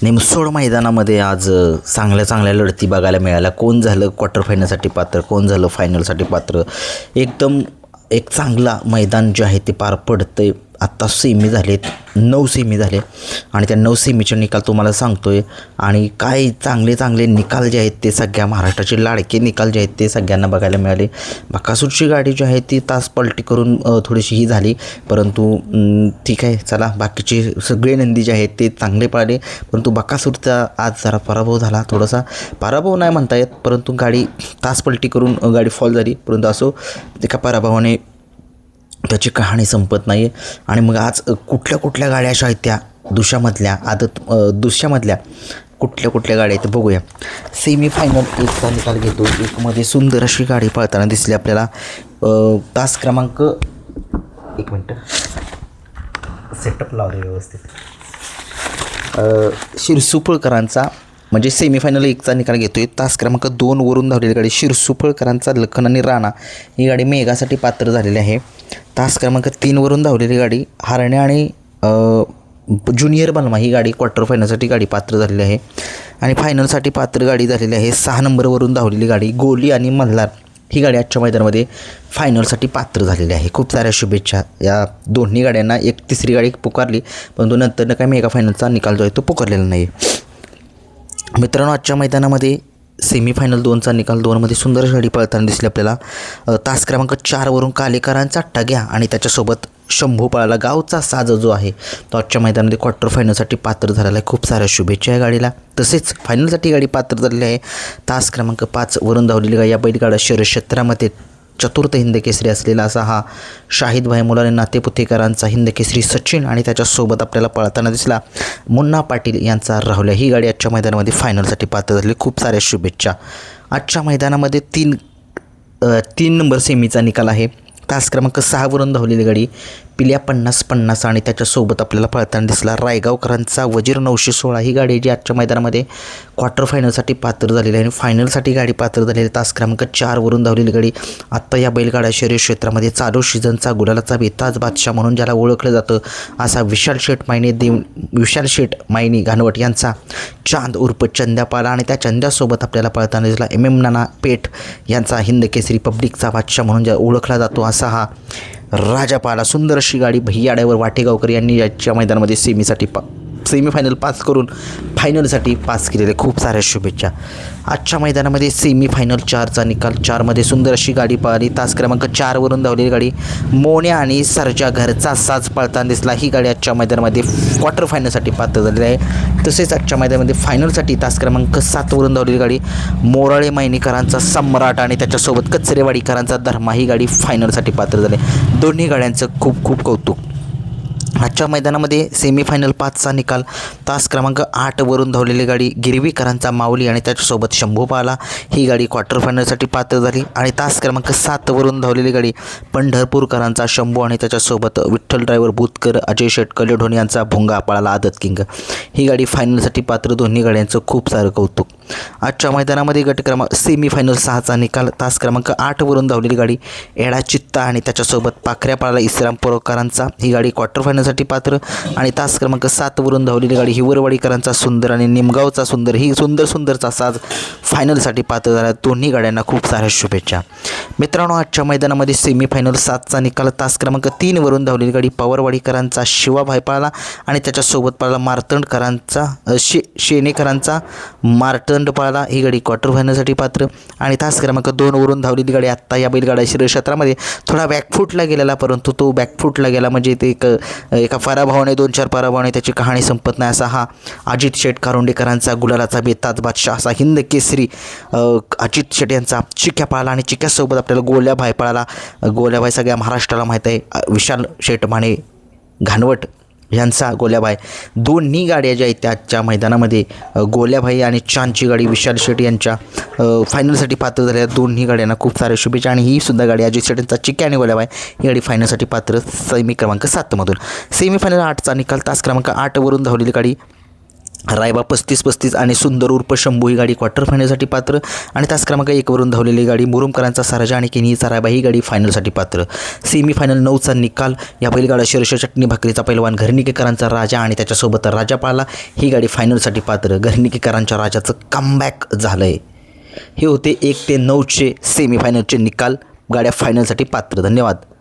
निमसोड मैदानामध्ये आज चांगल्या चांगल्या लढती बघायला मिळाल्या. कोण झालं क्वार्टर फायनलसाठी पात्र, कोण झालं फायनलसाठी पात्र. एकदम एक चांगला मैदान जे आहे ते पार पडतं. आत्ता सेमी झालेत, 9 सेमी झाले आणि त्या 9 सेमीचे निकाल तुम्हाला सांगतो आहे. आणि काय चांगले चांगले निकाल जे आहेत ते सगळ्या महाराष्ट्राचे लाडके निकाल जे आहेत ते सगळ्यांना बघायला मिळाले. बकासूरची गाडी जी आहे ती तास पलटी करून थोडीशी ही झाली, परंतु ठीक आहे, चला बाकीचे सगळे नंदी जे आहेत ते चांगले पळाले. परंतु बकासूरचा आज जरा पराभव झाला. थोडासा पराभव नाही म्हणता येत, परंतु गाडी तास पलटी करून गाडी फॉल झाली. परंतु असो, एका पराभवाने त्याची कहाणी संपत नाही आहे. आणि मग आज कुठल्या कुठल्या गाड्या अशा आहेत त्या दुसऱ्यामधल्या दुसऱ्यामधल्या कुठल्या गाड्या आहेत बघूया. सेमीफायनल एकचा निकाल घेतो. एकमध्ये सुंदर अशी गाडी पळताना दिसली आपल्याला. तास क्रमांक, एक मिनटं सेटअप लावले व्यवस्थित. शिरसुपळकरांचा म्हणजे सेमीफायनल एकचा निकाल घेतो आहे. तास क्रमांक 2 वरून धावलेली गाडी शिरसुपळकरांचा लखन आणि राणा ही गाडी मेघासाठी पात्र झालेली आहे. तास क्रमांक 3 वरून धावलेली गाडी हरण्या आणि ज्युनियर बलमा ही गाडी क्वार्टर फायनलसाठी गाडी पात्र झालेली आहे. आणि फायनलसाठी पात्र गाडी झालेली आहे 6 नंबरवरून धावलेली गाडी गोली आणि मल्हार ही गाडी आजच्या मैदानामध्ये फायनलसाठी पात्र झालेली आहे. खूप साऱ्या शुभेच्छा या दोन्ही गाड्यांना. एक तिसरी गाडी पुकारली, परंतु नंतर काय मेगा फायनलचा निकाल जो आहे तो पुकारलेला नाही. मित्रांनो, आजच्या मैदानामध्ये सेमीफायनल 2चा निकाल 2मध्ये सुंदर गाडी पळताना दिसली आपल्याला. तास क्रमांक 4 वरून कालेकरांचा टग्या आणि त्याच्यासोबत शंभू पळाला. गावचा साज जो आहे तो आजच्या मैदानामध्ये क्वार्टर फायनलसाठी पात्र झालेला आहे. खूप साऱ्या शुभेच्छा या गाडीला. तसेच फायनलसाठी गाडी पात्र झालेली आहे. तास क्रमांक 5 वरून धावलेली गाडी या बैलगाडा शर्यत क्षेत्रामध्ये चतुर्थ हिंदकेसरी असलेला असा हा शाहिदभाई मुलाने नातेपुतेकरांचा हिंदकेसरी सचिन आणि त्याच्यासोबत आपल्याला पळताना दिसला मुन्ना पाटील यांचा राहुल्या ही गाडी आजच्या मैदानामध्ये फायनलसाठी पात्र झाली. खूप साऱ्या शुभेच्छा. आजच्या मैदानामध्ये 3 नंबर सेमीचा निकाल आहे. तास क्रमांक 6 वरून धावलेली गाडी पिल्या 50-50 आणि त्याच्यासोबत आपल्याला पळताना दिसला रायगावकरांचा वजीर 916 ही गाडी जी आजच्या मैदानामध्ये क्वार्टर फायनलसाठी पात्र झालेली आहे. आणि फायनलसाठी गाडी पात्र झालेली. तास क्रमांक 4 वरून धावलेली गाडी आत्ता या बैलगाडा शर्यत क्षेत्रामध्ये चालू सीझनचा गुलालाचा बेताज बादशाह म्हणून ज्याला ओळखलं जातं असा विशाल शेठ मायनी घानवट यांचा चांद उर्फ चंद्यापाला आणि त्या चंद्यासोबत आपल्याला पळताना दिसला नाना पेठ यांचा हिंदकेसरी पब्लिकचा बादशाह म्हणून ज्या ओळखला जातो असा हा राजापाला. सुंदर अशी गाडी भैयाड्यावर वाटेगावकर यांनी याच्या मैदानामध्ये सेमीफायनल पास करून फायनलसाठी पास केलेले. खूप साऱ्या शुभेच्छा. आजच्या मैदानामध्ये सेमीफायनल 4चा निकाल 4मध्ये सुंदर अशी गाडी पळाली. तास क्रमांक 4 वरून धावलेली गाडी मोन्या आणि सरजा घरचा साज पळताना दिसला. ही गाडी आजच्या मैदानामध्ये क्वार्टर फायनलसाठी पात्र झालेली आहे. तसेच आजच्या मैदानामध्ये फायनलसाठी तास क्रमांक 7 वरून धावलेली गाडी मोराळे मायनीकरांचा सम्राट आणि त्याच्यासोबत कचरेवाडीकरांचा धर्मा ही गाडी फायनलसाठी पात्र झाली. दोन्ही गाड्यांचं खूप खूप कौतुक. आजच्या मैदानामध्ये सेमीफायनल 5चा निकाल तास क्रमांक 8 वरून धावलेली गाडी गिरवीकरांचा माऊली आणि त्याच्यासोबत शंभू पाला ही गाडी क्वार्टर फायनलसाठी पात्र झाली. आणि तास क्रमांक 7 वरून धावलेली गाडी पंढरपूरकरांचा शंभू आणि त्याच्यासोबत विठ्ठल ड्रायव्हर भूतकर अजय शेट कलेढोन यांचा भुंगा पळाला आदत किंग ही गाडी फायनलसाठी पात्र. दोन्ही गाड्यांचं खूप सारं कौतुक. आजच्या मैदानामध्ये गट क्रमांक सेमीफायनल 6चा निकाल तास क्रमांक 8 वरून धावलेली गाडी एडा चित्ता आणि त्याच्यासोबत पाखऱ्या पळाला इस्लामपूरकरांचा ही गाडी क्वार्टर फायनलसाठी पात्र. आणि तास क्रमांक 7 वरून धावलेली गाडी हिवरवाडीकरांचा सुंदर आणि निमगावचा सुंदर ही सुंदरचा साज फायनलसाठी पात्र झाला. दोन्ही गाड्यांना खूप साऱ्या शुभेच्छा. मित्रांनो, आजच्या मैदानामध्ये सेमीफायनल 7चा निकाल तास क्रमांक 3 वरून धावलेली गाडी पवारवाडीकरांचा शिवाभाई पळाला आणि त्याच्यासोबत पळाला मार्तंडकरांचा शेणेकरांचा मार्तंड पळाला ही गाडी क्वार्टर फायनलसाठी पात्र. आणि तास क्रमांक 2 वरून धावलेली गाडी आत्ता या बैलगाडा शर्यत क्षेत्रामध्ये थोडा बॅकफूटला गेलेला, परंतु तो बॅकफूटला गेला म्हणजे ते एका पराभवाने 2-4 पराभवाने त्याची कहाणी संपत नाही असा हा अजित शेठ कारोंडेकरांचा गुलालाचा बेताज बादशाह असा हिंद केसरी अजित शेठ यांचा चिक्या पळाला. आणि चिक्यासोबत आपल्याला गोल्याभाई पळाला. गोल्याभाई सगळ्या महाराष्ट्राला माहीत आहे. विशाल शेठ माने घानवट यांचा गोल्याभाई. दोन्ही गाड्या ज्या आहेत त्याच्या मैदानामध्ये गोल्याभाई आणि चांदची गाडी विशाल शेठ यांच्या फायनलसाठी पात्र झालेल्या दोन्ही गाड्यांना खूप साऱ्या शुभेच्छा. आणि ही सुद्धा गाडी अजित शेठ यांचा चिक्या आणि गोल्याभाई ही गाडी फायनलसाठी पात्र सेमी क्रमांक 7मधून. सेमीफायनल 8चा निकाल तास क्रमांक 8 वरून धावलेली गाडी रायबा 35-35 आणि सुंदर उर्फ शंभू ही गाडी क्वार्टर फायनलसाठी पात्र आणि तास क्रमांक 1वरून धावलेली गाडी मुरुमकरांचा साराजा आणि किनीचा रायबा ही गाडी फायनलसाठी पात्र. सेमीफायनल 9चा निकाल. या बैलगाडा शर्ष चटणी भाकरीचा पैलवान घरनिकेकरांचा राजा आणि त्याच्यासोबत राजा पाळला ही गाडी फायनलसाठी पात्र. घरनिकेकरांच्या राजाचं कमबॅक झालं आहे. हे होते 1 ते 9चे सेमीफायनलचे निकाल. गाड्या फायनलसाठी पात्र. धन्यवाद.